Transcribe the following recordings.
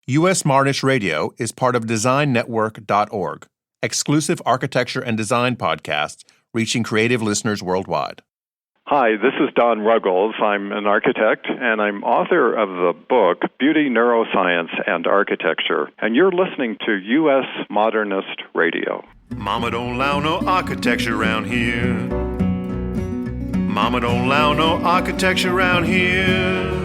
U.S. Modernist Radio is part of DesignNetwork.org, exclusive architecture and design podcasts reaching creative listeners worldwide. Hi, this is Don Ruggles. I'm an architect, and I'm author of the book, Beauty, Neuroscience, and Architecture. And you're listening to U.S. Modernist Radio. Mama don't allow no architecture around here. Mama don't allow no architecture around here.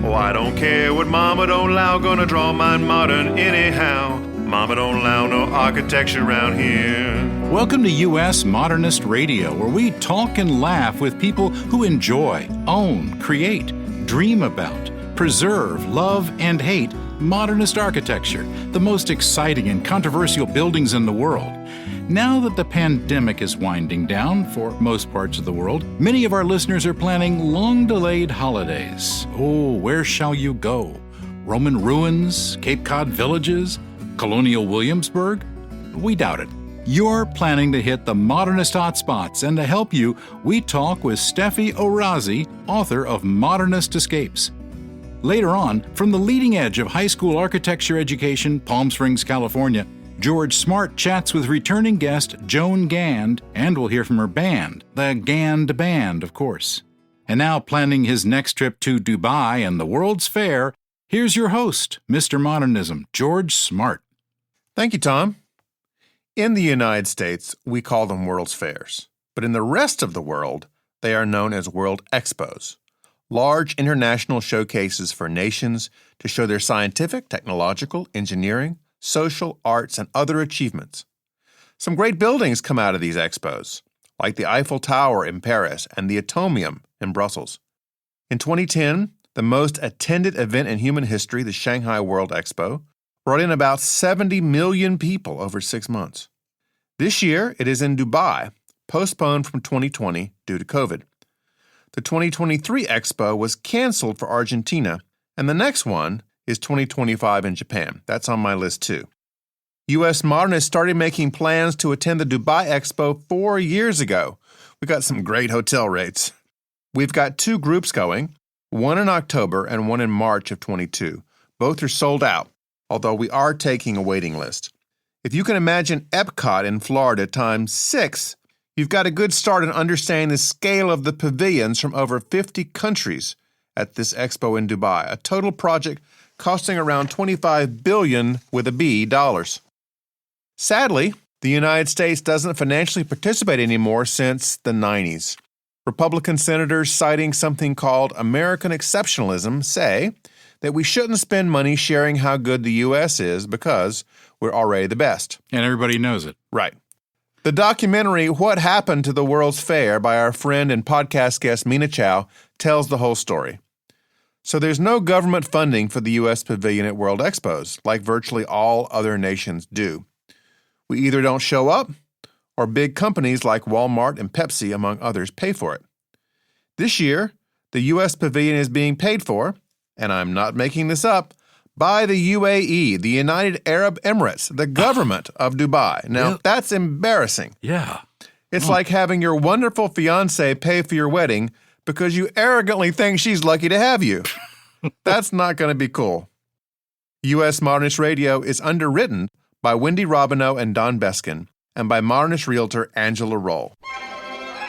Oh, I don't care what Mama don't allow, gonna draw mine modern anyhow. Mama don't allow no architecture around here. Welcome to U.S. Modernist Radio, where we talk and laugh with people who enjoy, own, create, dream about, preserve, love, and hate modernist architecture, the most exciting and controversial buildings in the world. Now that the pandemic is winding down for most parts of the world, many of our listeners are planning long-delayed holidays. Oh, where shall you go? Roman ruins, Cape Cod Villages, Colonial Williamsburg? We doubt it. You're planning to hit the modernist hotspots, and to help you, we talk with Stefi Orazi, author of Modernist Escapes. Later on, from the leading edge of high school architecture education, Palm Springs, California, George Smart chats with returning guest Joan Gand, and we'll hear from her band, the Gand Band, of course. And now, planning his next trip to Dubai and the World's Fair, here's your host, Mr. Modernism, George Smart. Thank you, Tom. In the United States, we call them World's Fairs, but in the rest of the world, they are known as World Expos, large international showcases for nations to show their scientific, technological, engineering, social, arts, and other achievements. Some great buildings come out of these expos, like the Eiffel Tower in Paris and the Atomium in Brussels. In 2010, the most attended event in human history, the Shanghai World Expo, brought in about 70 million people over 6 months. This year, it is in Dubai, postponed from 2020 due to COVID. The 2023 Expo was canceled for Argentina, and the next one is 2025 in Japan. That's on my list too. U.S. Modernists started making plans to attend the Dubai Expo 4 years ago. We got some great hotel rates. We've got 2 groups going, one in October and one in March of 22. Both are sold out, although we are taking a waiting list. If you can imagine Epcot in Florida times 6, you've got a good start in understanding the scale of the pavilions from over 50 countries at this expo in Dubai, a total project costing around $25 billion with a B dollars. Sadly, the United States doesn't financially participate anymore since the 90s. Republican senators citing something called American exceptionalism say that we shouldn't spend money sharing how good the U.S. is because we're already the best. And everybody knows it. Right. The documentary What Happened to the World's Fair by our friend and podcast guest Mina Chow tells the whole story. So there's no government funding for the U.S. Pavilion at World Expos, like virtually all other nations do. We either don't show up, or big companies like Walmart and Pepsi, among others, pay for it. This year, the U.S. Pavilion is being paid for, and I'm not making this up, by the UAE, the United Arab Emirates, the government of Dubai. Now, that's embarrassing. Yeah. It's like having your wonderful fiancé pay for your wedding because you arrogantly think she's lucky to have you. That's not going to be cool. U.S. Modernist Radio is underwritten by Wendy Robineau and Don Beskin, and by modernist realtor Angela Roll.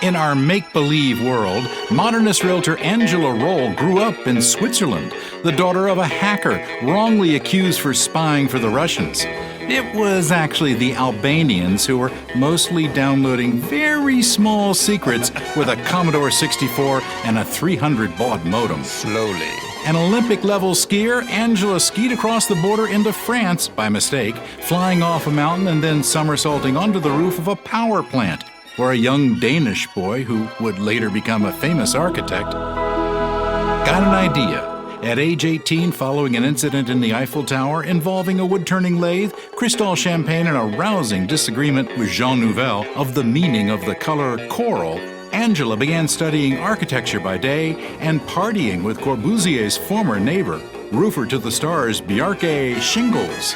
In our make-believe world, modernist realtor Angela Roll grew up in Switzerland, the daughter of a hacker wrongly accused for spying for the Russians. It was actually the Albanians who were mostly downloading very small secrets with a Commodore 64 and a 300 baud modem. Slowly. An Olympic-level skier, Angela skied across the border into France by mistake, flying off a mountain and then somersaulting onto the roof of a power plant, where a young Danish boy, who would later become a famous architect, got an idea. At age 18, following an incident in the Eiffel Tower involving a wood-turning lathe, Cristal Champagne, and a rousing disagreement with Jean Nouvel of the meaning of the color coral, Angela began studying architecture by day and partying with Corbusier's former neighbor, roofer to the stars Bjarke Shingles,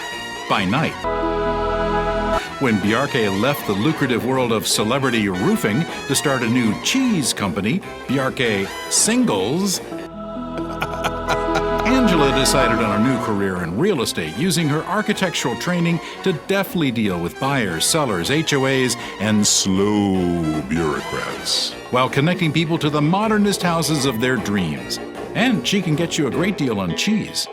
by night. When Bjarke left the lucrative world of celebrity roofing to start a new cheese company, Bjarke Singles, Angela decided on a new career in real estate, using her architectural training to deftly deal with buyers, sellers, HOAs, and slow bureaucrats, while connecting people to the modernist houses of their dreams. And she can get you a great deal on cheese.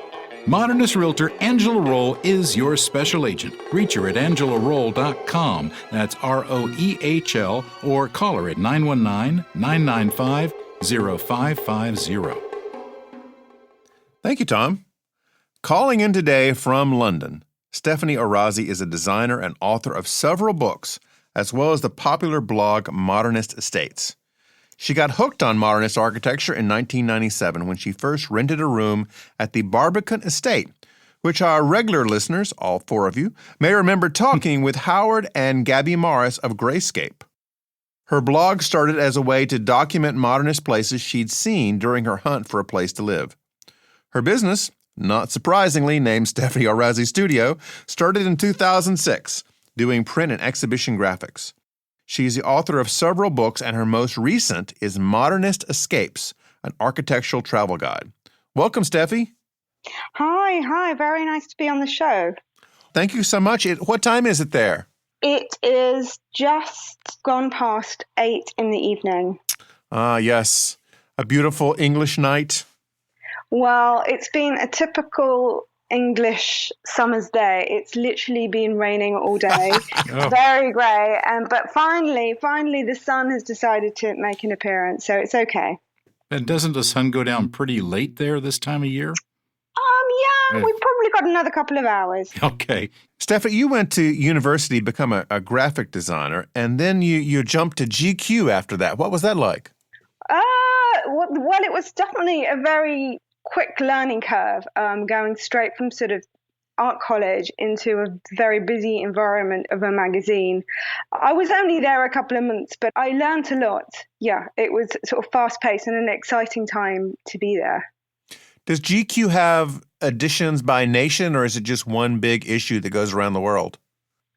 Modernist Realtor Angela Roll is your special agent. Reach her at angelaroll.com. That's ROEHL, or call her at 919-995-0550. Thank you, Tom. Calling in today from London, Stefi Orazi is a designer and author of several books, as well as the popular blog Modernist Escapes. She got hooked on modernist architecture in 1997 when she first rented a room at the Barbican Estate, which our regular listeners, all four of you, may remember talking with Howard and Gabby Morris of Grayscape. Her blog started as a way to document modernist places she'd seen during her hunt for a place to live. Her business, not surprisingly named Stefi Orazi Studio, started in 2006, doing print and exhibition graphics. She's the author of several books, and her most recent is Modernist Escapes, an architectural travel guide. Welcome, Stefi. Hi. Very nice to be on the show. Thank you so much. What time is it there? It is just gone past 8 in the evening. Ah, yes. A beautiful English night. Well, it's been a typical English summer's day. It's literally been raining all day. Oh. Very grey. But finally, the sun has decided to make an appearance, so it's okay. And doesn't the sun go down pretty late there this time of year? Yeah, we've probably got another couple of hours. Okay. Stefi, you went to university to become a graphic designer, and then you jumped to GQ after that. What was that like? Well, it was definitely a very quick learning curve, going straight from sort of art college into a very busy environment of a magazine. I was only there a couple of months, but I learned a lot. Yeah, it was sort of fast-paced and an exciting time to be there. Does GQ have editions by nation, or is it just one big issue that goes around the world?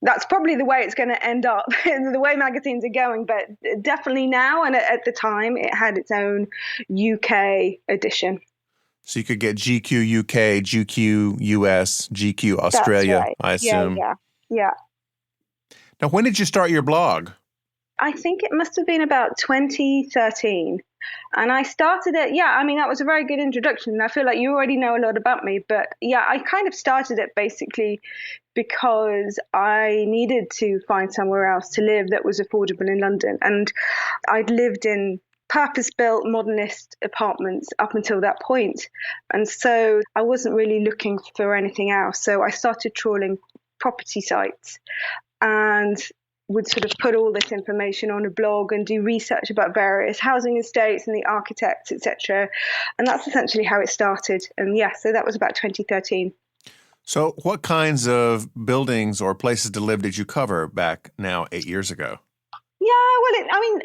That's probably the way it's going to end up, the way magazines are going, but definitely now, and at the time, it had its own UK edition. So you could get GQ UK, GQ US, GQ Australia, That's right. I assume. Yeah. Now, when did you start your blog? I think it must have been about 2013. And I started it, that was a very good introduction. And I feel like you already know a lot about me. But I kind of started it basically because I needed to find somewhere else to live that was affordable in London. And I'd lived in purpose-built modernist apartments up until that point. And so I wasn't really looking for anything else. So I started trawling property sites and would sort of put all this information on a blog and do research about various housing estates and the architects, etc. And that's essentially how it started. And so that was about 2013. So what kinds of buildings or places to live did you cover back now 8 years ago?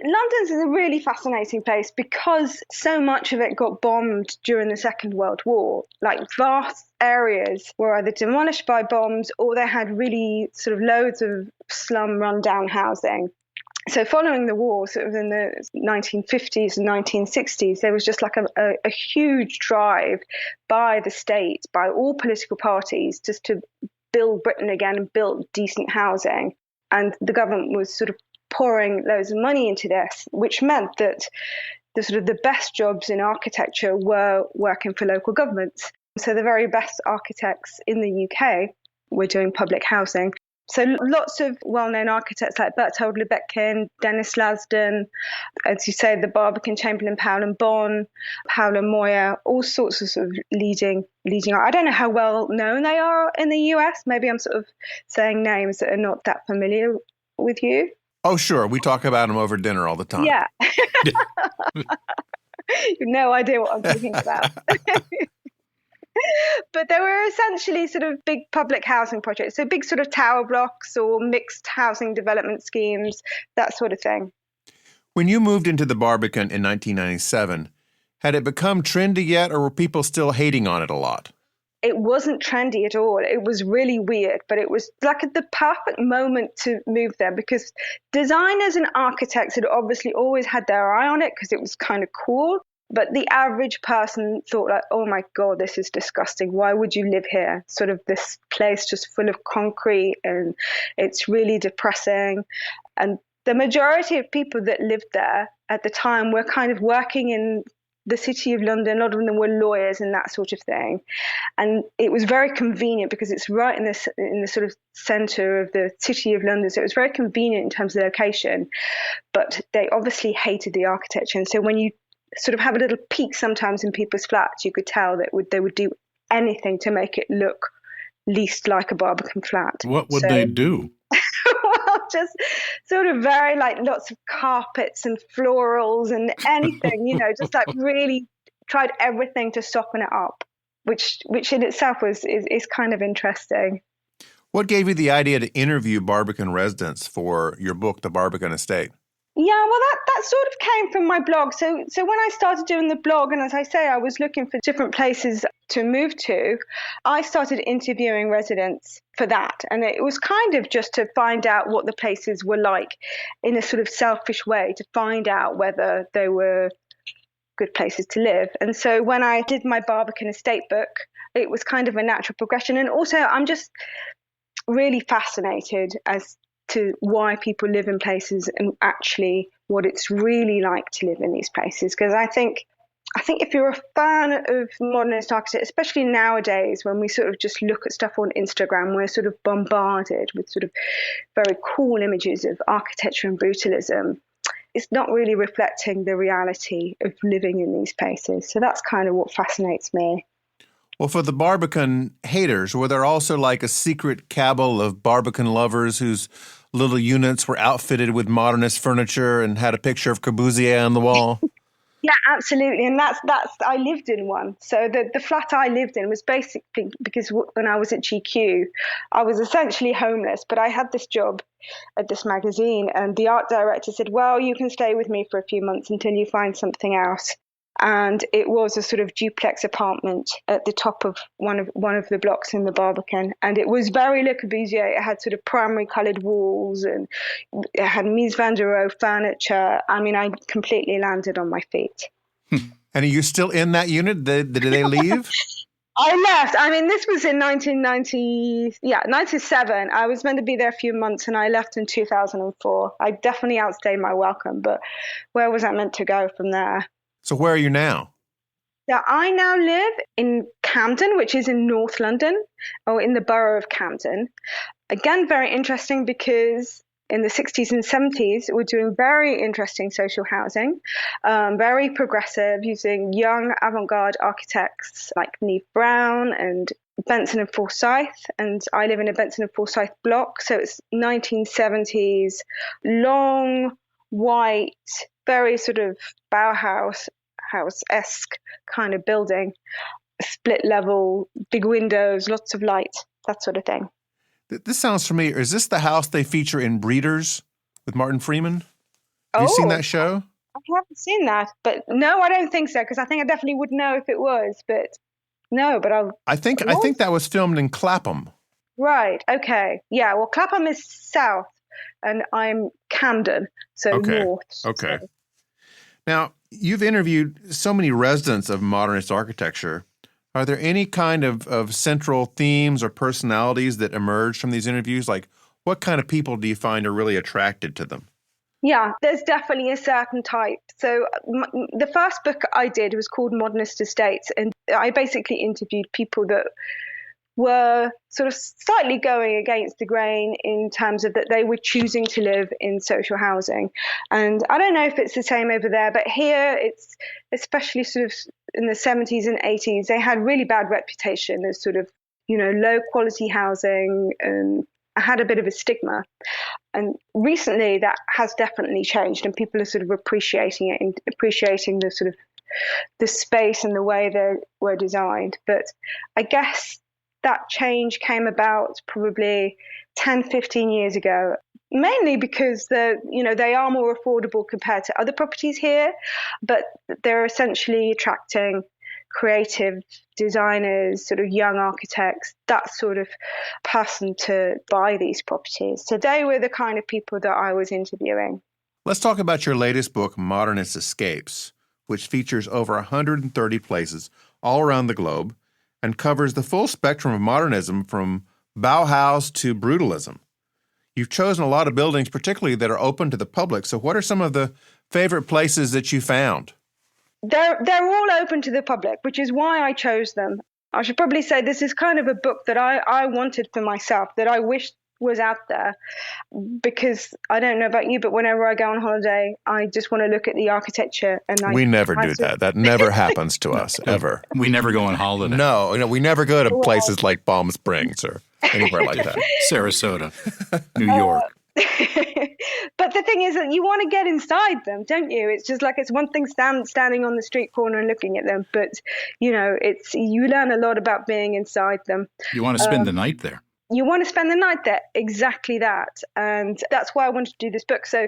London's a really fascinating place because so much of it got bombed during the Second World War. Like vast areas were either demolished by bombs or they had really sort of loads of slum rundown housing. So following the war, sort of in the 1950s and 1960s, there was just like a huge drive by the state, by all political parties, just to build Britain again and build decent housing. And the government was sort of pouring loads of money into this, which meant that the best jobs in architecture were working for local governments. So the very best architects in the UK were doing public housing. So lots of well-known architects like Berthold Lubetkin, Dennis Lasden, as you say, the Barbican, Chamberlain, Powell and Bon, Paolo Moya, all sorts of leading. I don't know how well known they are in the US. Maybe I'm sort of saying names that are not that familiar with you. Oh, sure. We talk about them over dinner all the time. Yeah. You have no idea what I'm talking about. But they were essentially sort of big public housing projects, so big sort of tower blocks or mixed housing development schemes, that sort of thing. When you moved into the Barbican in 1997, had it become trendy yet, or were people still hating on it a lot? It wasn't trendy at all. It was really weird, but it was like the perfect moment to move there because designers and architects had obviously always had their eye on it because it was kind of cool. But the average person thought like, oh my God, this is disgusting. Why would you live here? Sort of this place just full of concrete, and it's really depressing. And the majority of people that lived there at the time were kind of working in the City of London. A lot of them were lawyers and that sort of thing. And it was very convenient because it's right in the sort of centre of the City of London. So it was very convenient in terms of location. But they obviously hated the architecture. And so when you sort of have a little peek sometimes in people's flats, you could tell that they would do anything to make it look least like a Barbican flat. What would they do? Well, just sort of very like lots of carpets and florals and anything, just like really tried everything to soften it up, which in itself is kind of interesting. What gave you the idea to interview Barbican residents for your book, The Barbican Estate? Yeah, well, that sort of came from my blog. So when I started doing the blog, and as I say, I was looking for different places to move to, I started interviewing residents for that. And it was kind of just to find out what the places were like in a sort of selfish way, to find out whether they were good places to live. And so when I did my Barbican Estate book, it was kind of a natural progression. And also, I'm just really fascinated as to why people live in places and actually what it's really like to live in these places. Because I think if you're a fan of modernist architecture, especially nowadays when we sort of just look at stuff on Instagram, we're sort of bombarded with sort of very cool images of architecture and brutalism. It's not really reflecting the reality of living in these places. So that's kind of what fascinates me. Well, for the Barbican haters, were there also like a secret cabal of Barbican lovers whose little units were outfitted with modernist furniture and had a picture of Corbusier on the wall? Yeah, absolutely. And that's I lived in one. So the flat I lived in was basically because when I was at GQ, I was essentially homeless, but I had this job at this magazine, and the art director said, well, you can stay with me for a few months until you find something else. And it was a sort of duplex apartment at the top of one of the blocks in the Barbican. And it was very Le Corbusier. It had sort of primary coloured walls, and it had Mies van der Rohe furniture. I mean, I completely landed on my feet. And are you still in that unit? Did they leave? I left. I mean, this was in 97. I was meant to be there a few months, and I left in 2004. I definitely outstayed my welcome, but where was I meant to go from there? So where are you now? So I now live in Camden, which is in North London, or in the borough of Camden. Again, very interesting because in the 60s and 70s, we're doing very interesting social housing, very progressive, using young avant-garde architects like Neve Brown and Benson and Forsyth. And I live in a Benson and Forsyth block. So it's 1970s, long, white, very sort of Bauhaus-esque kind of building, split level, big windows, lots of light, that sort of thing. This sounds familiar. Is this the house they feature in Breeders with Martin Freeman? Have you seen that show? I haven't seen that, but no, I don't think so, because I think I definitely would know if it was, but no, but I think that was filmed in Clapham. Right, okay. Yeah, well, Clapham is south, and I'm Camden, so north. Okay. So. Now, you've interviewed so many residents of modernist architecture. Are there any kind of central themes or personalities that emerge from these interviews? Like, what kind of people do you find are really attracted to them? Yeah, there's definitely a certain type. So the first book I did was called Modernist Escapes, and I basically interviewed people that were sort of slightly going against the grain in terms of that they were choosing to live in social housing. And I don't know if it's the same over there, but here it's especially sort of in the 70s and 80s, they had really bad reputation as sort of, low quality housing, and had a bit of a stigma. And recently that has definitely changed, and people are sort of appreciating it and appreciating the sort of the space and the way they were designed. But I guess that change came about probably 10, 15 years ago, mainly because they are more affordable compared to other properties here, but they're essentially attracting creative designers, sort of young architects, that sort of person to buy these properties. So they were the kind of people that I was interviewing. Let's talk about your latest book, Modernist Escapes, which features over 130 places all around the globe and covers the full spectrum of modernism from Bauhaus to brutalism. You've chosen a lot of buildings, particularly that are open to the public. So what are some of the favorite places that you found? They're all open to the public, which is why I chose them. I should probably say this is kind of a book that I wanted for myself, that I wished was out there, because I don't know about you, but whenever I go on holiday, I just want to look at the architecture. And we never do that. That never happens to us, ever. We never go on holiday. No, we never go to places like Palm Springs or anywhere like that. Sarasota, New York. But the thing is that you want to get inside them, don't you? It's just like, it's one thing standing on the street corner and looking at them, but you learn a lot about being inside them. You want to spend the night there. You want to spend the night there, exactly that. And that's why I wanted to do this book. So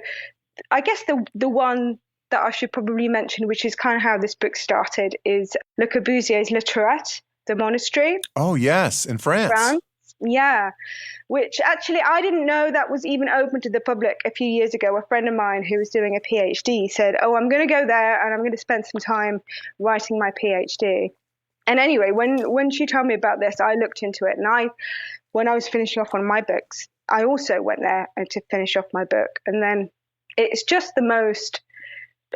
I guess the one that I should probably mention, which is kind of how this book started, is Le Corbusier's La Tourette, the monastery. Oh, yes, in France. Yeah, which actually I didn't know that was even open to the public a few years ago. A friend of mine who was doing a PhD said, oh, I'm going to go there and I'm going to spend some time writing my PhD. And anyway, when she told me about this, I looked into it. And when I was finishing off one of my books, I also went there to finish off my book. And then it's just the most,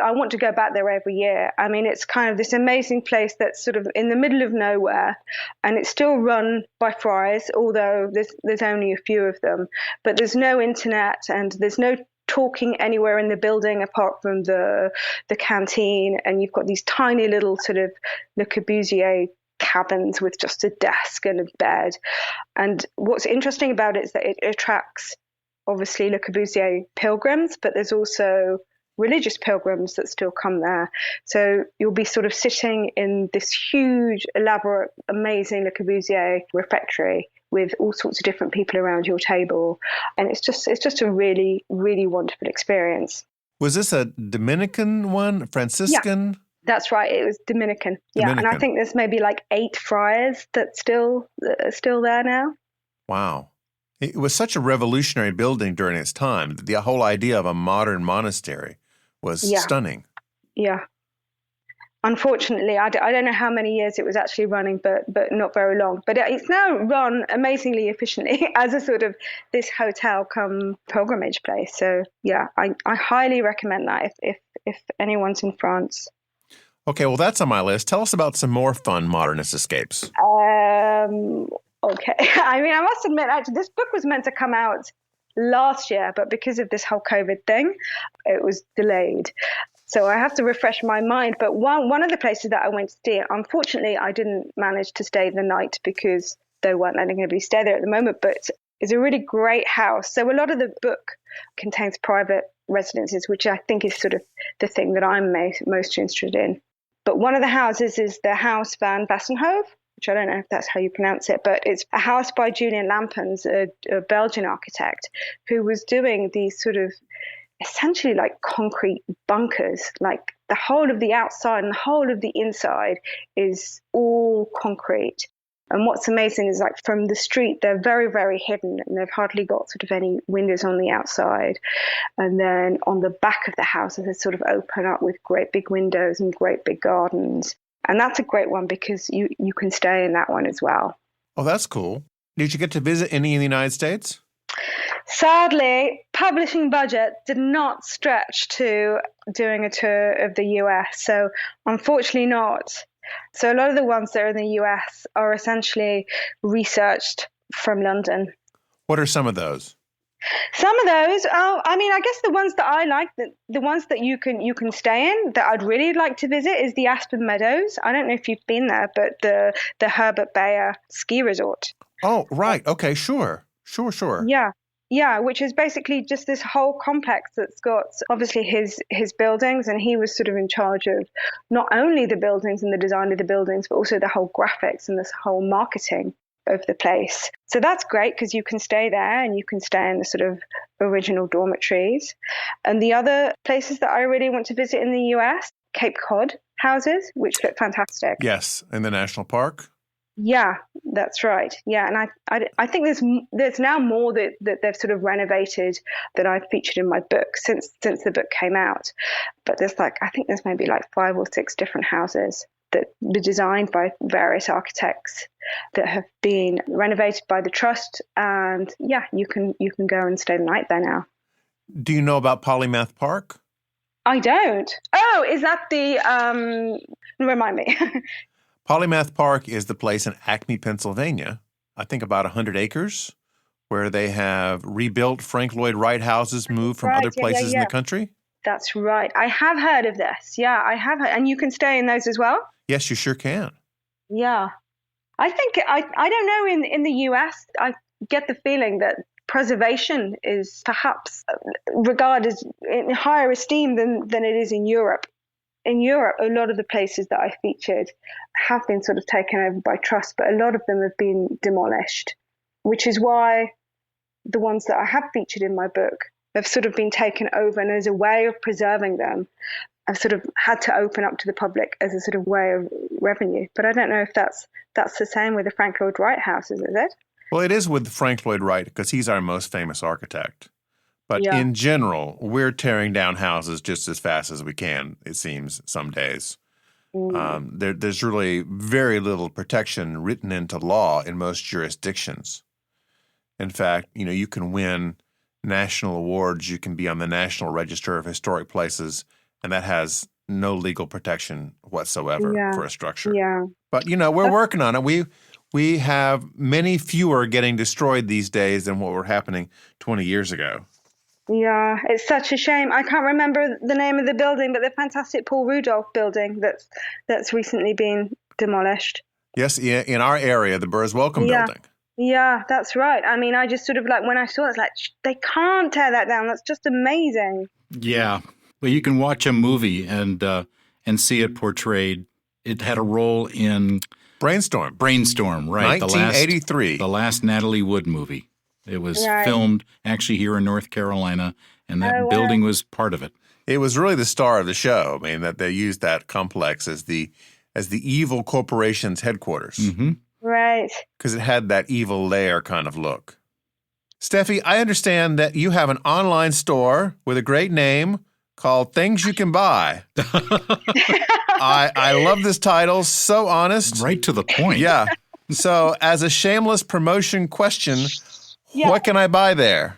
I want to go back there every year. I mean, it's kind of this amazing place that's sort of in the middle of nowhere, and it's still run by friars, although there's only a few of them. But there's no internet and there's no talking anywhere in the building apart from the canteen. And you've got these tiny little sort of Le Corbusier cabins with just a desk and a bed. And what's interesting about it is that it attracts, obviously, Le Corbusier pilgrims, but there's also religious pilgrims that still come there. So you'll be sort of sitting in this huge, elaborate, amazing Le Corbusier refectory with all sorts of different people around your table. And it's just a really, really wonderful experience. Was this a Dominican one, Franciscan? Yeah, that's right. It was Dominican. Yeah, and I think there's maybe like 8 friars that are still there now. Wow. It was such a revolutionary building during its time. The whole idea of a modern monastery was stunning. Yeah. Unfortunately, I don't know how many years it was actually running, but not very long. But it's now run amazingly efficiently as a sort of this hotel come pilgrimage place. So yeah, I highly recommend that if anyone's in France. Okay, well, that's on my list. Tell us about some more fun modernist escapes. Okay. I mean, I must admit, actually, this book was meant to come out last year, but because of this whole COVID thing, it was delayed. So I have to refresh my mind. But one of the places that I went to see, unfortunately, I didn't manage to stay the night because they weren't letting anybody stay there at the moment, but it's a really great house. So a lot of the book contains private residences, which I think is sort of the thing that I'm most interested in. But one of the houses is the House van Bassenhoven, which I don't know if that's how you pronounce it, but it's a house by Julian Lampens, a Belgian architect, who was doing these sort of essentially like concrete bunkers. Like the whole of the outside and the whole of the inside is all concrete. And what's amazing is, like, from the street, they're very, very hidden, and they've hardly got sort of any windows on the outside. And then on the back of the houses, they sort of open up with great big windows and great big gardens. And that's a great one because you can stay in that one as well. Oh, that's cool. Did you get to visit any in the United States? Sadly, publishing budget did not stretch to doing a tour of the US. So unfortunately not. So a lot of the ones that are in the US are essentially researched from London. What are some of those? Some of those, I mean, I guess the ones that I like, the ones that you can stay in, that I'd really like to visit, is the Aspen Meadows. I don't know if you've been there, but the Herbert Bayer ski resort. Oh, right. Okay, sure. Yeah, which is basically just this whole complex that's got obviously his buildings, and he was sort of in charge of not only the buildings and the design of the buildings, but also the whole graphics and this whole marketing of the place. So that's great because you can stay there and you can stay in the sort of original dormitories. And the other places that I really want to visit in the US, Cape Cod houses, which look fantastic. Yes, in the national park. Yeah, that's right. Yeah, and I think there's now more that they've sort of renovated that I've featured in my book since the book came out. But I think there's maybe like 5 or 6 different houses that were designed by various architects that have been renovated by the trust, and yeah, you can go and stay the night there now. Do you know about Polymath Park? I don't. Oh, is that the remind me? Polymath Park is the place in Acme, Pennsylvania, I think about 100 acres, where they have rebuilt Frank Lloyd Wright houses moved from other places in the country. That's right. I have heard of this. Yeah, I have heard. And you can stay in those as well? Yes, you sure can. Yeah. I think, I don't know, in the US, I get the feeling that preservation is perhaps regarded in higher esteem than it is in Europe. In Europe, a lot of the places that I featured have been sort of taken over by trust, but a lot of them have been demolished, which is why the ones that I have featured in my book have sort of been taken over, and as a way of preserving them, I've sort of had to open up to the public as a sort of way of revenue. But I don't know if that's the same with the Frank Lloyd Wright houses, is it? Well, it is with Frank Lloyd Wright because he's our most famous architect. But in general, we're tearing down houses just as fast as we can, it seems, some days. There's really very little protection written into law in most jurisdictions. In fact, you can win national awards. You can be on the National Register of Historic Places, and that has no legal protection whatsoever for a structure. Yeah. But, we're working on it. We have many fewer getting destroyed these days than what were happening 20 years ago. Yeah, it's such a shame. I can't remember the name of the building, but the fantastic Paul Rudolph building that's recently been demolished. Yes, in our area, the Burrs Welcome building. Yeah, that's right. I mean, I just sort of when I saw it, it's like, they can't tear that down. That's just amazing. Yeah. Well, you can watch a movie and see it portrayed. It had a role in Brainstorm, right? 1983. The last Natalie Wood movie. It was filmed actually here in North Carolina, and that building was part of it. It was really the star of the show. I mean, that they used that complex as the evil corporation's headquarters. Mm-hmm. Right. Because it had that evil lair kind of look. Stefi, I understand that you have an online store with a great name called Things You Can Buy. I love this title. So honest. Right to the point. Yeah. So as a shameless promotion question, what can I buy there?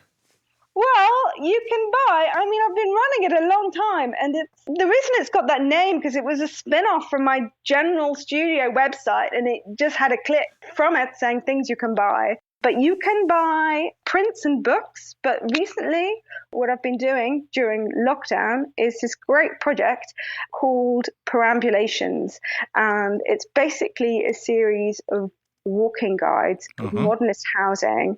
Well, you can buy, I've been running it a long time, and the reason it's got that name because it was a spin-off from my General Studio website, and it just had a clip from it saying things you can buy. But you can buy prints and books. But recently, what I've been doing during lockdown is this great project called Perambulations. And it's basically a series of walking guides of modernist housing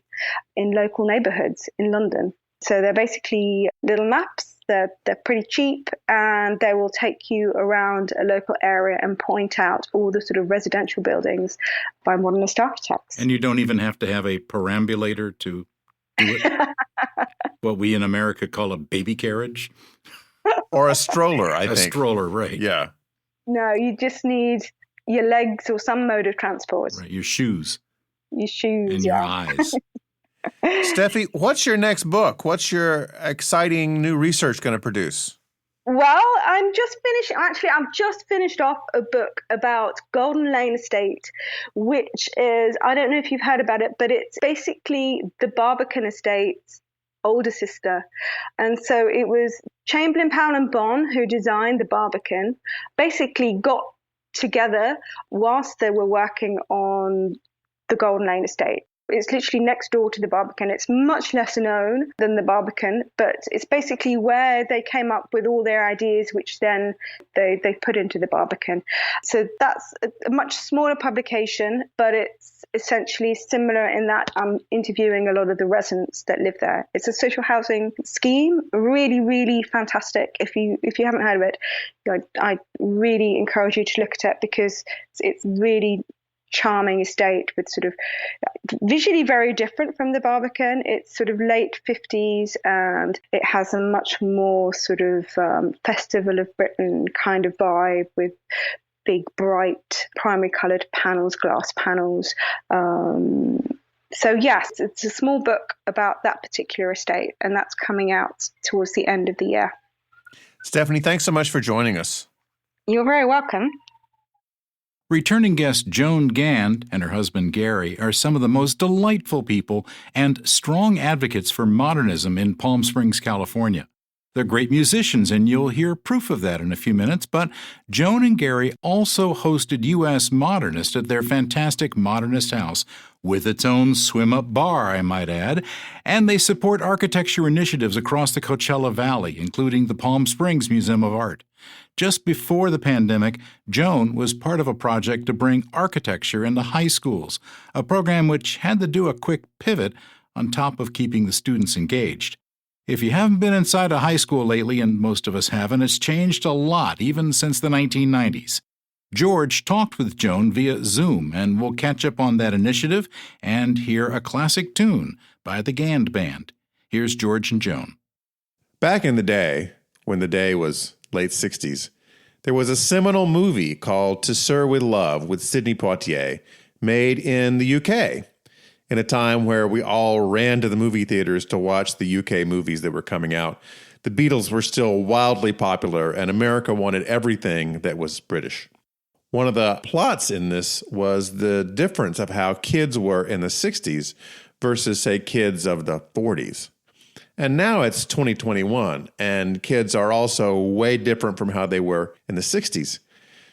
in local neighborhoods in London. So they're basically little maps. They're pretty cheap, and they will take you around a local area and point out all the sort of residential buildings by modernist architects. And you don't even have to have a perambulator to do it. What we in America call a baby carriage. Or a stroller, I think. A stroller, right. Yeah. No, you just need your legs or some mode of transport. Right, your shoes. Your shoes, and your eyes. Stefi, what's your next book? What's your exciting new research going to produce? Well, I've just finished off a book about Golden Lane Estate, which is, I don't know if you've heard about it, but it's basically the Barbican Estate's older sister. And so it was Chamberlain, Powell and Bon, who designed the Barbican, basically got together whilst they were working on the Golden Lane Estate. It's literally next door to the Barbican. It's much less known than the Barbican, but it's basically where they came up with all their ideas, which then they put into the Barbican. So that's a much smaller publication, but it's essentially similar in that I'm interviewing a lot of the residents that live there. It's a social housing scheme, really, really fantastic. If you haven't heard of it, I really encourage you to look at it because it's really charming estate with sort of visually very different from the Barbican. It's sort of late 50s and it has a much more sort of Festival of Britain kind of vibe with big, bright, primary coloured panels, glass panels. So yes, it's a small book about that particular estate, and that's coming out towards the end of the year. Stephanie, thanks so much for joining us. You're very welcome. Returning guest Joan Gand and her husband Gary are some of the most delightful people and strong advocates for modernism in Palm Springs, California. They're great musicians, and you'll hear proof of that in a few minutes, but Joan and Gary also hosted U.S. Modernist at their fantastic Modernist house, with its own swim-up bar, I might add, and they support architecture initiatives across the Coachella Valley, including the Palm Springs Museum of Art. Just before the pandemic, Joan was part of a project to bring architecture into high schools, a program which had to do a quick pivot on top of keeping the students engaged. If you haven't been inside a high school lately, and most of us haven't, it's changed a lot, even since the 1990s. George talked with Joan via Zoom, and we'll catch up on that initiative and hear a classic tune by the Gand Band. Here's George and Joan. Back in the day, when the day was late 60s, there was a seminal movie called To Sir with Love with Sidney Poitier, made in the UK, in a time where we all ran to the movie theaters to watch the UK movies that were coming out. The Beatles were still wildly popular, and America wanted everything that was British. One of the plots in this was the difference of how kids were in the 60s versus, say, kids of the 40s. And now it's 2021, and kids are also way different from how they were in the 60s.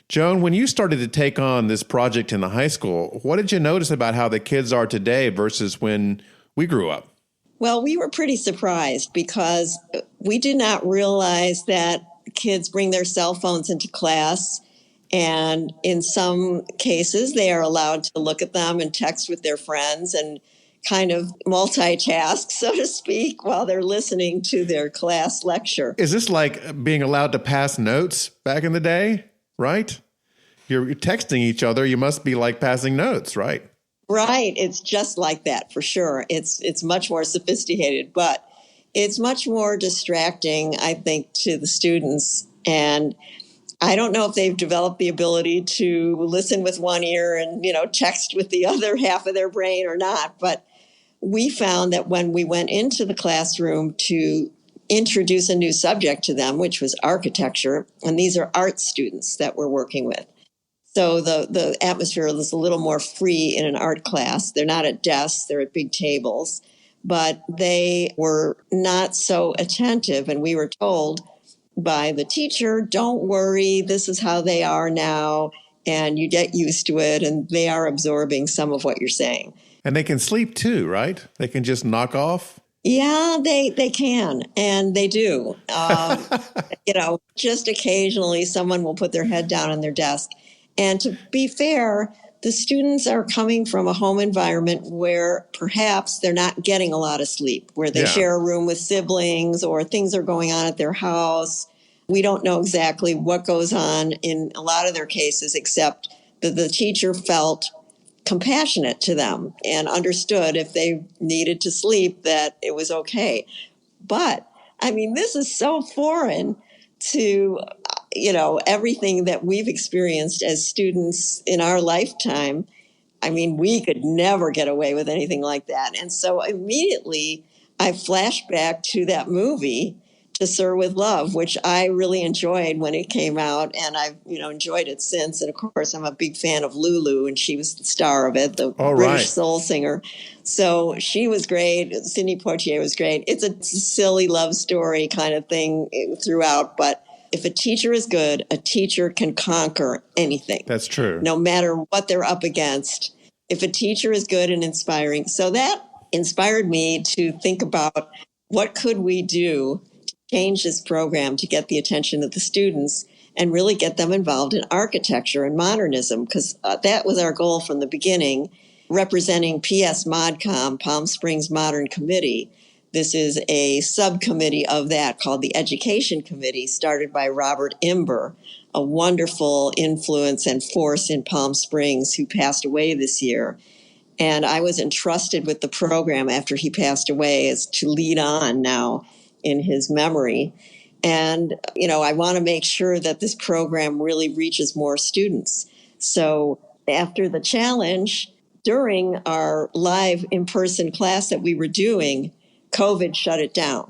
Joan, when you started to take on this project in the high school, what did you notice about how the kids are today versus when we grew up? Well, we were pretty surprised because we did not realize that kids bring their cell phones into class. And in some cases, they are allowed to look at them and text with their friends and kind of multitask, so to speak, while they're listening to their class lecture. Is this like being allowed to pass notes back in the day, right? You're texting each other. You must be like passing notes, right? Right. It's just like that, for sure. It's much more sophisticated, but it's much more distracting, I think, to the students. And I don't know if they've developed the ability to listen with one ear and, text with the other half of their brain or not. But we found that when we went into the classroom to introduce a new subject to them, which was architecture, and these are art students that we're working with. So the atmosphere is a little more free in an art class. They're not at desks, they're at big tables. But they were not so attentive, and we were told by the teacher, don't worry, this is how they are now, and you get used to it, and they are absorbing some of what you're saying. And they can sleep too, right? They can just knock off? Yeah, they can, and they do. Just occasionally someone will put their head down on their desk. And to be fair, the students are coming from a home environment where perhaps they're not getting a lot of sleep, where they share a room with siblings or things are going on at their house. We don't know exactly what goes on in a lot of their cases, except that the teacher felt compassionate to them and understood if they needed to sleep that it was okay. But, this is so foreign to everything that we've experienced as students in our lifetime. We could never get away with anything like that. And so immediately I flashed back to that movie, To Sir with Love, which I really enjoyed when it came out, and I've enjoyed it since. And of course, I'm a big fan of Lulu, and she was the star of it, the British soul singer. So she was great. Sidney Poitier was great. It's a silly love story kind of thing throughout, but if a teacher is good, a teacher can conquer anything. That's true. No matter what they're up against. If a teacher is good and inspiring. So that inspired me to think about what could we do to change this program to get the attention of the students and really get them involved in architecture and modernism, because that was our goal from the beginning, representing PS ModCom, Palm Springs Modern Committee. This is a subcommittee of that called the Education Committee, started by Robert Imber, a wonderful influence and force in Palm Springs who passed away this year. And I was entrusted with the program after he passed away as to lead on now in his memory. And, I want to make sure that this program really reaches more students. So after the challenge, during our live in-person class that we were doing, COVID shut it down.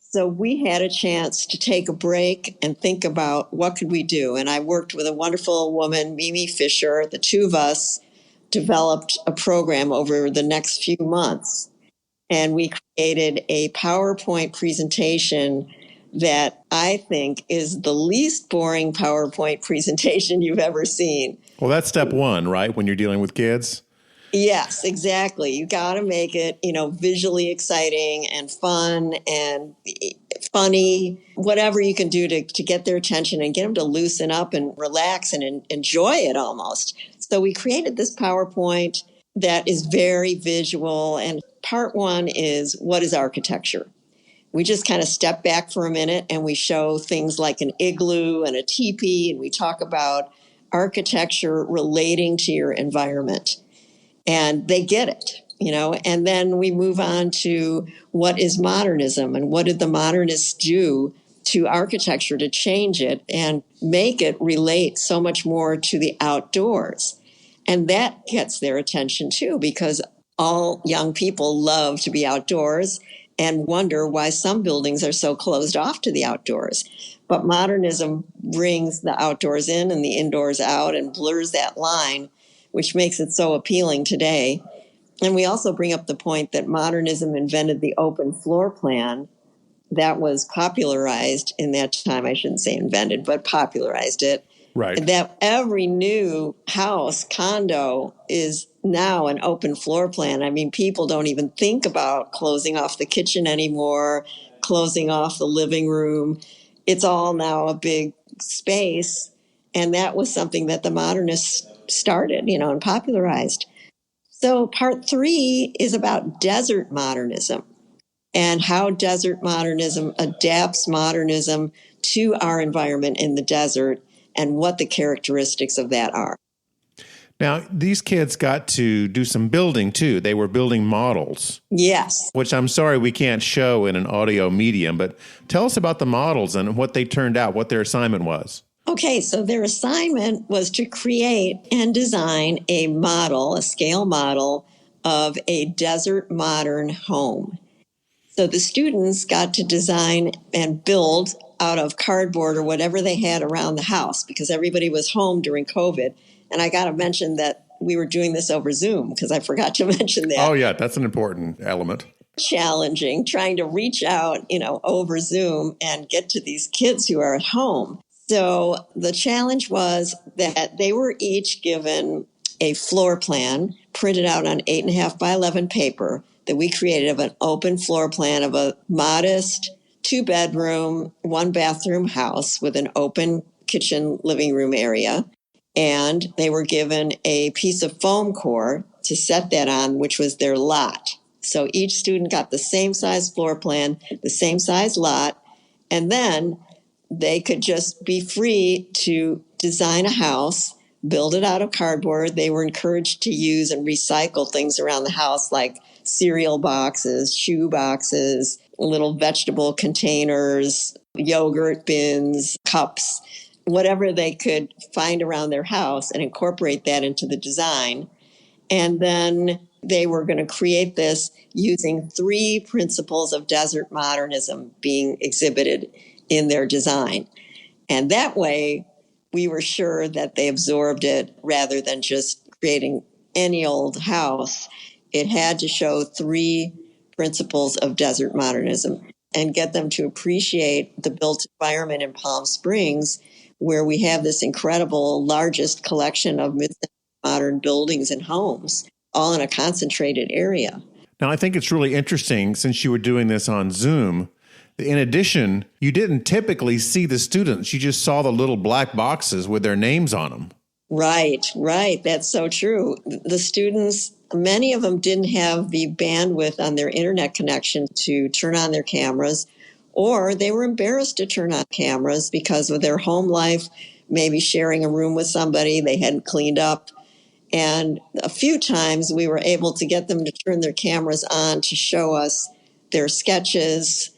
So we had a chance to take a break and think about what could we do. And I worked with a wonderful woman, Mimi Fisher. The two of us developed a program over the next few months. And we created a PowerPoint presentation that I think is the least boring PowerPoint presentation you've ever seen. Well, that's step one, right? When you're dealing with kids. Yes, exactly. You got to make it, visually exciting and fun and funny, whatever you can do to get their attention and get them to loosen up and relax and enjoy it almost. So we created this PowerPoint that is very visual. And part one is, what is architecture? We just kind of step back for a minute and we show things like an igloo and a teepee, and we talk about architecture relating to your environment. And they get it, and then we move on to what is modernism and what did the modernists do to architecture to change it and make it relate so much more to the outdoors. And that gets their attention too, because all young people love to be outdoors and wonder why some buildings are so closed off to the outdoors. But modernism brings the outdoors in and the indoors out and blurs that line, which makes it so appealing today. And we also bring up the point that modernism invented the open floor plan that was popularized in that time. I shouldn't say invented, but popularized it. Right. That every new house, condo, is now an open floor plan. I mean, people don't even think about closing off the kitchen anymore, closing off the living room. It's all now a big space. And that was something that the modernists started, and popularized. So part three is about desert modernism and how desert modernism adapts modernism to our environment in the desert and what the characteristics of that are. Now, these kids got to do some building too. They were building models. Yes. Which I'm sorry we can't show in an audio medium, but tell us about the models and what they turned out, what their assignment was. Okay, so their assignment was to create and design a model, a scale model of a desert modern home. So the students got to design and build out of cardboard or whatever they had around the house because everybody was home during COVID. And I got to mention that we were doing this over Zoom because I forgot to mention that. Oh, yeah, that's an important element. Challenging, trying to reach out, over Zoom and get to these kids who are at home. So the challenge was that they were each given a floor plan printed out on 8.5 by 11 paper that we created of an open floor plan of a modest 2-bedroom, 1-bathroom house with an open kitchen living room area. And they were given a piece of foam core to set that on, which was their lot. So each student got the same size floor plan, the same size lot, and then they could just be free to design a house, build it out of cardboard. They were encouraged to use and recycle things around the house like cereal boxes, shoe boxes, little vegetable containers, yogurt bins, cups, whatever they could find around their house and incorporate that into the design. And then they were going to create this using 3 principles of desert modernism being exhibited in their design. And that way, we were sure that they absorbed it rather than just creating any old house. It had to show 3 principles of desert modernism and get them to appreciate the built environment in Palm Springs, where we have this incredible, largest collection of modern buildings and homes, all in a concentrated area. Now, I think it's really interesting, since you were doing this on Zoom, in addition, you didn't typically see the students. You just saw the little black boxes with their names on them. Right. That's so true. The students, many of them didn't have the bandwidth on their internet connection to turn on their cameras, or they were embarrassed to turn on cameras because of their home life, maybe sharing a room with somebody they hadn't cleaned up. And a few times we were able to get them to turn their cameras on to show us their sketches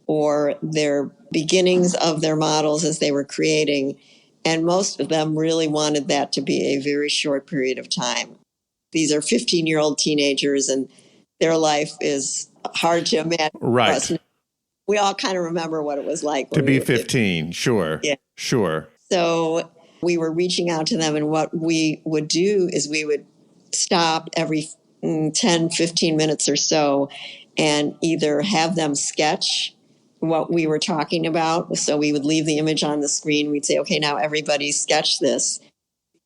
or their beginnings of their models as they were creating. And most of them really wanted that to be a very short period of time. These are 15-year-old teenagers, and their life is hard to imagine. Right. We all kind of remember what it was like to be 15. Sure. Yeah. Sure. So we were reaching out to them, and what we would do is we would stop every 10, 15 minutes or so and either have them sketch what we were talking about. So we would leave the image on the screen. We'd say, okay, now everybody sketch this.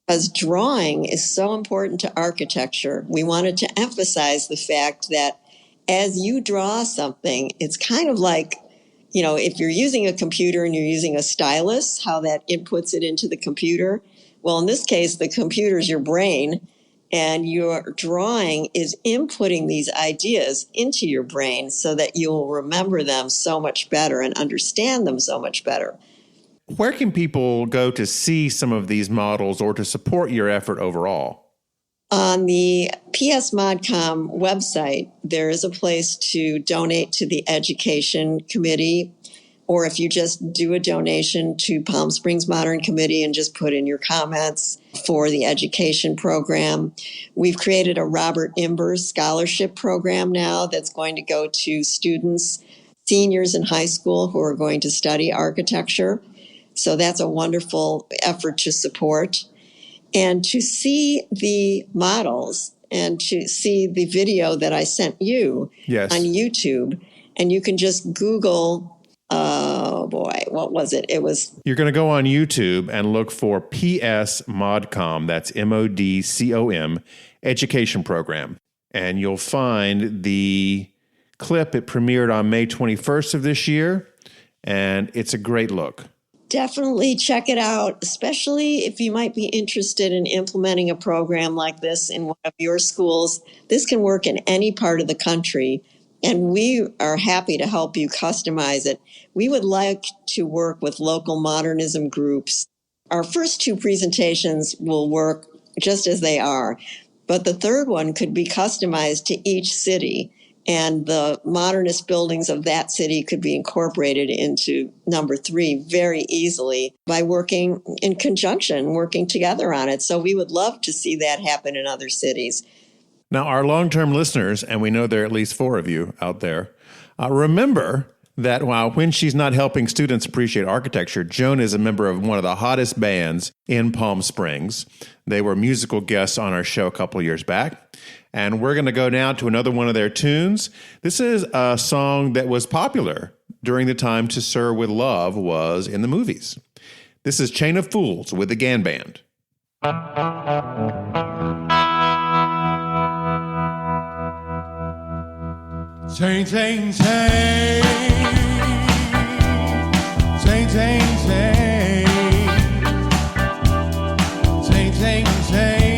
Because drawing is so important to architecture, we wanted to emphasize the fact that as you draw something, it's kind of like, you know, if you're using a computer and you're using a stylus, how that inputs it into the computer. Well, in this case, the computer is your brain, and your drawing is inputting these ideas into your brain so that you'll remember them so much better and understand them so much better. Where can people go to see some of these models or to support your effort overall? On the PS Modcom website, there is a place to donate to the Education Committee, or if you just do a donation to Palm Springs Modern Committee and just put in your comments for the education program. We've created a Robert Imber Scholarship Program now that's going to go to students, seniors in high school who are going to study architecture. So that's a wonderful effort to support. And to see the models and to see the video that I sent you Yes. on YouTube, and you can just Google, oh boy, what was it? It was... You're going to go on YouTube and look for PS Modcom, that's MODCOM, education program. And you'll find the clip. It premiered on May 21st of this year, and it's a great look. Definitely check it out, especially if you might be interested in implementing a program like this in one of your schools. This can work in any part of the country, and we are happy to help you customize it. We would like to work with local modernism groups. Our first two presentations will work just as they are, but the third one could be customized to each city. And the modernist buildings of that city could be incorporated into number 3 very easily by working in conjunction, working together on it. So we would love to see that happen in other cities. Now, our long-term listeners, and we know there are at least 4 of you out there, remember that when she's not helping students appreciate architecture, Joan is a member of one of the hottest bands in Palm Springs. They were musical guests on our show a couple of years back. And we're going to go now to another one of their tunes. This is a song that was popular during the time To Sir With Love was in the movies. This is Chain of Fools with the Gand Band. Chain, chain, chain. Chain, chain, chain. Chain, chain, chain.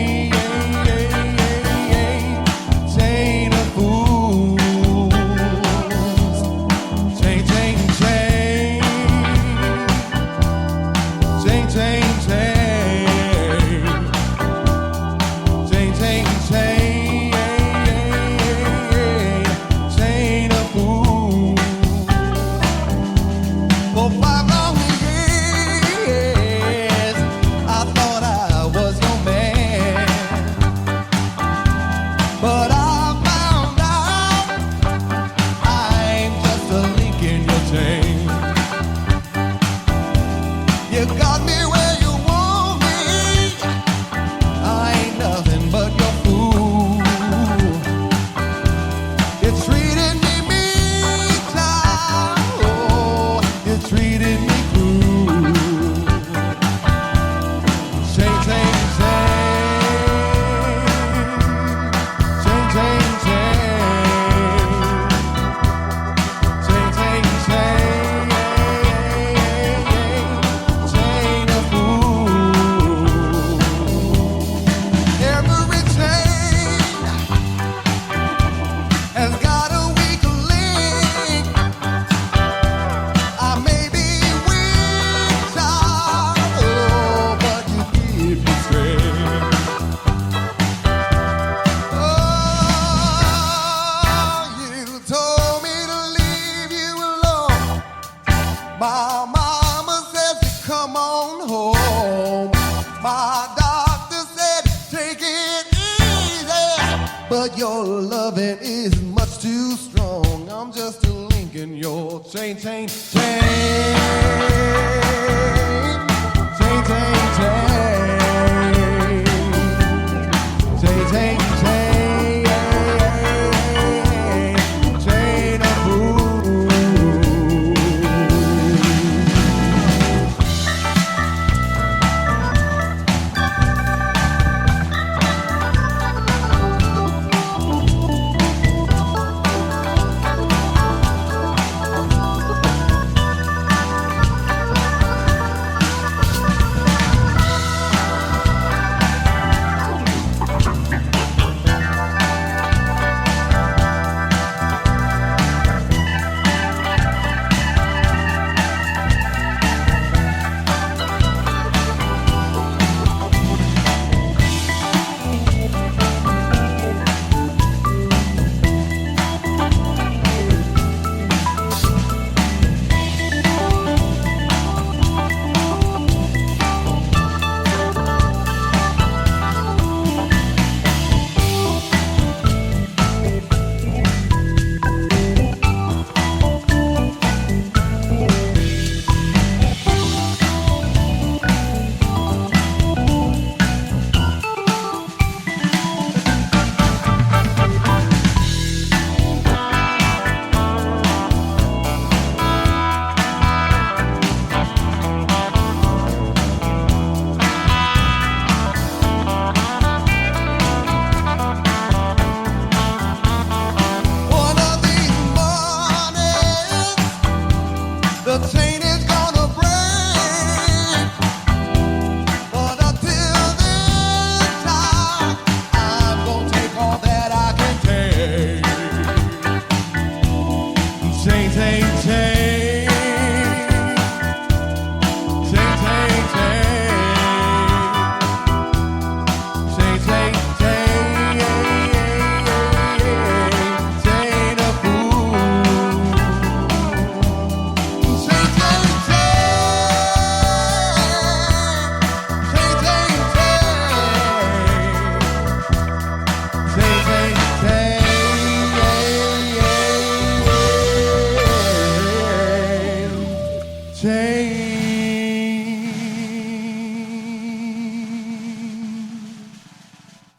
too strong. I'm just a link in your chain, chain, chain. Chain, chain, chain. Chain, chain, chain. Chain of rules.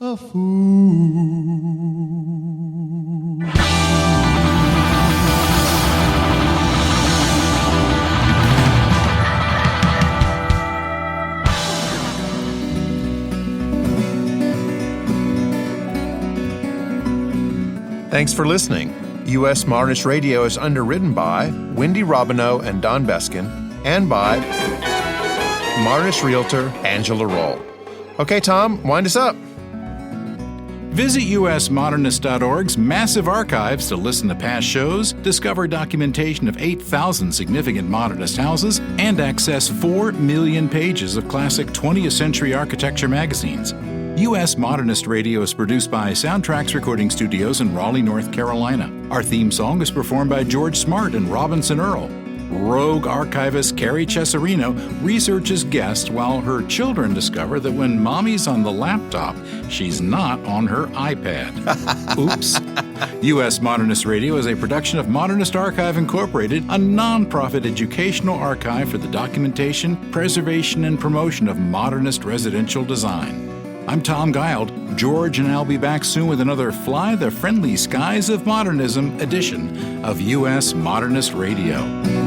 A fool. Thanks for listening. U.S. Modernist Radio is underwritten by Wendy Robineau and Don Beskin, and by Modernist realtor Angela Roll. Okay, Tom, wind us up. Visit usmodernist.org's massive archives to listen to past shows, discover documentation of 8,000 significant modernist houses, and access 4 million pages of classic 20th century architecture magazines. U.S. Modernist Radio is produced by Soundtracks Recording Studios in Raleigh, North Carolina. Our theme song is performed by George Smart and Robinson Earl. Rogue archivist Carrie Cesarino researches guests while her children discover that when mommy's on the laptop, she's not on her iPad. Oops. U.S. Modernist Radio is a production of Modernist Archive Incorporated, a nonprofit educational archive for the documentation, preservation, and promotion of modernist residential design. I'm Tom Guild. George and I'll be back soon with another Fly the Friendly Skies of Modernism edition of U.S. Modernist Radio.